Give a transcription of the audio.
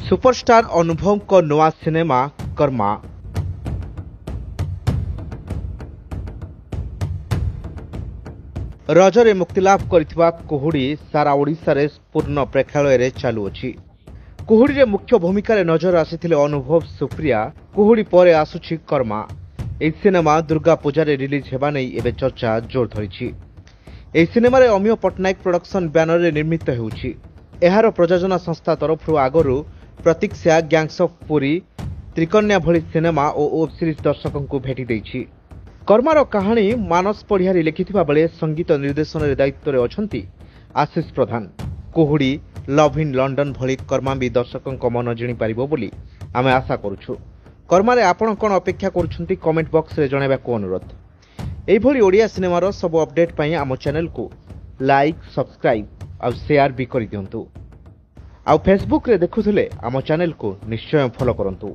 Superstar अनुभव को नवा सिनेमा कर्मा। रजरे मुक्तिलाभ करथिबा कुहुड़ी सारा ओडिशा रे पूर्ण प्रेक्षालय रे चालू अछि। कुहुड़ी रे मुख्य भूमिका रे नजर आसीथिले अनुभव सुप्रिया। कुहुड़ी परे आसुछि कर्मा। एही सिनेमा दुर्गा पूजा रे रिलीज हेबा नै एबे चर्चा जोर धरिछि। एही सिनेमा रे अमिय पटनायक प्रोडक्शन बैनर रे निर्मित हेउछि। एहार प्रयोजना संस्था तरफ आगरू प्रतीक्षा गैंग्स ऑफ पुरी त्रिकन्या भली सिनेमा और वेब सीरीज दर्शकों को भेटी देछि। कर्मार कहानी मानस पढ़ियारी लिखिथिबा बेले संगीत निर्देशन रे दायित्व रे अछंती आशीष प्रधान। कुहुड़ी लव इन लंडन भली कर्मा भी दर्शकों को मन जिणी पारिबो बोली आमे आशा करूछु। कर्मारे आपण कोन अपेक्षा करूछंती कमेंट बॉक्स रे जणाइबा को अनुरोध। एही भली ओडिया सिनेमार सब अपडेट पई आम चैनल को लाइक सब्सक्राइब और शेयर भी करि दियंतु। आ फेसबुक रे देखुथिले आम चैनल को निश्चय फॉलो करंतु।